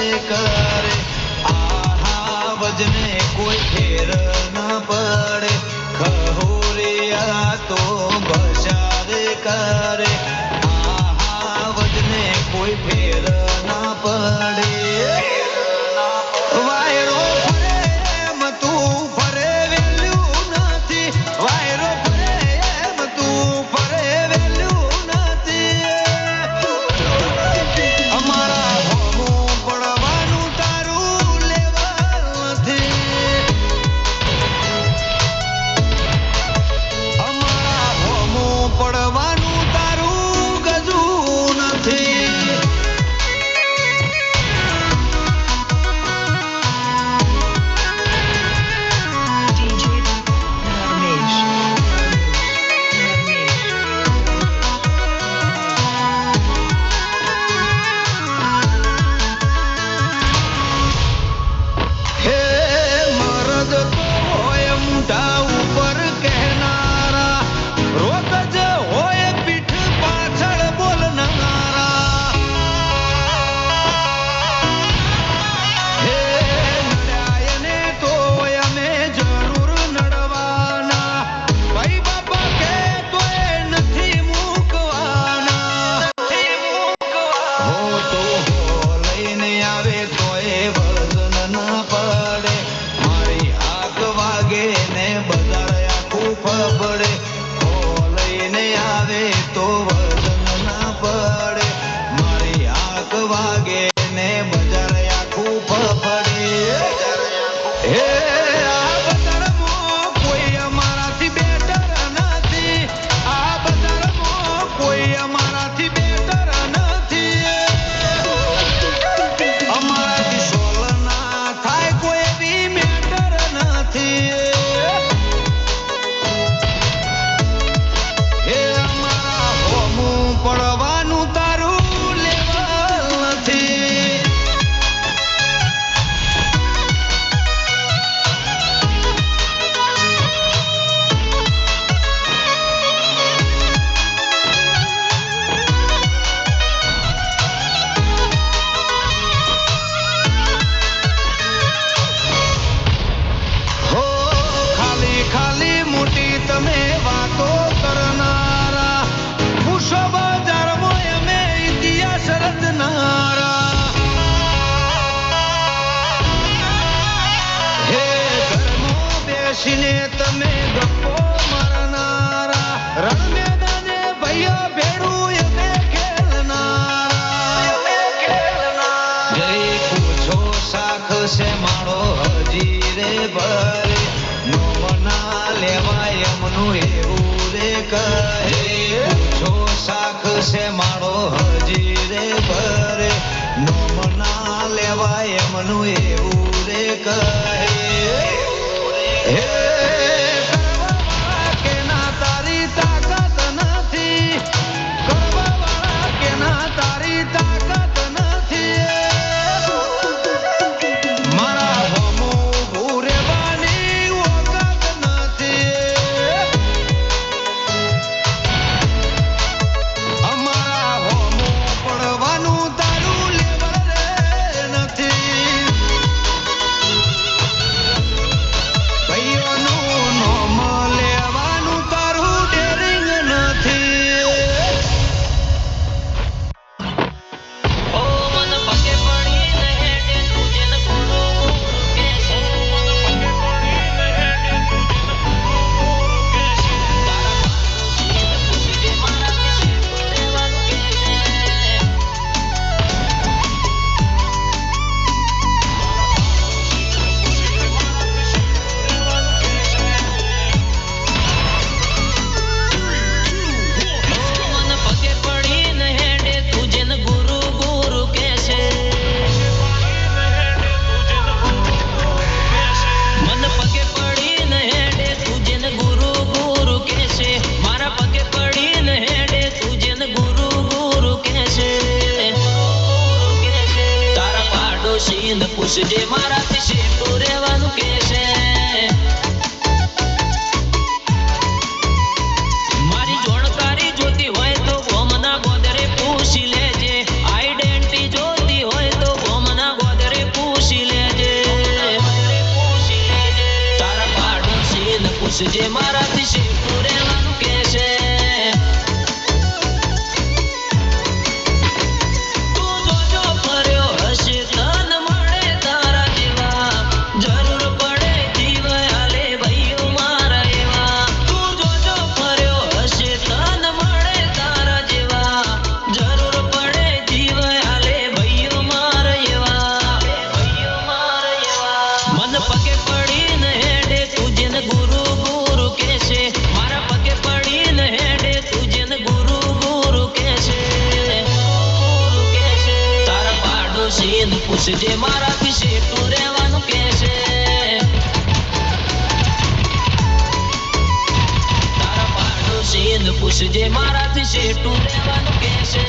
રે કરે આહા વજને કોઈ ફેર ન પડે ખહોરિયા તો ભસા રે કરે આહા વજને કોઈ ફેર ન પડે વાયરો ફરે એમ તું ફરે વેલ્યું નથી વાયરો ફરે એમ તું ફરે વેલ્યું નથી અમારા હોમું પડવાનું તારું લેવલ નથી અમારા હોમું પડવાનું તારું ગજું નથી તમે ગપ્પો મારનારા રણ મેદાને ભાઈઓ ભેડું અમે ખેલનારા જય પૂછો શાખ છે મારો હજી રે ભરે નો મના લેવાય એમનું એવું રે કહે પૂછો શાખ છે મારો હજી રે ભરે નો મના લેવાય એમનું એવું રે કહે પૂછજે મારાથી શેઠું રહેવાનું કે છે મારી જોણકારી જોતી હોય તો ગોમના ગોદરે પૂછી લેજે આઈડેન્ટિટી જોતી હોય તો ગોમના ગોદરે પૂછજે મારાથી શેઠું રહેવાનું કહેશે. તું જોજો ફર્યો હશે તન મળે તારા જેવા, જરૂર પડે જીવ આલે ભાઈઓ મારા એવા. તું જોજો ફર્યો હશે તન મળે તારા જેવા, જરૂર પડે જીવ આલે ભાઈઓ મારા એવા. ભાઈઓ મારા એવા. મન પગે પડીને હેડે તુજેને ગુરુ ગુરુ કહેશે, મારા પગે પડીને હેડે તુજેને ગુરુ ગુરુ કહેશે. ગુરુ કહેશે. તારા પાડોશીને પૂછજે મારાથી શેઠું રહેવાનું કહેશે. તારા પાડોશીને પૂછજે મારાથી શેઠું રહેવાનું કહેશે.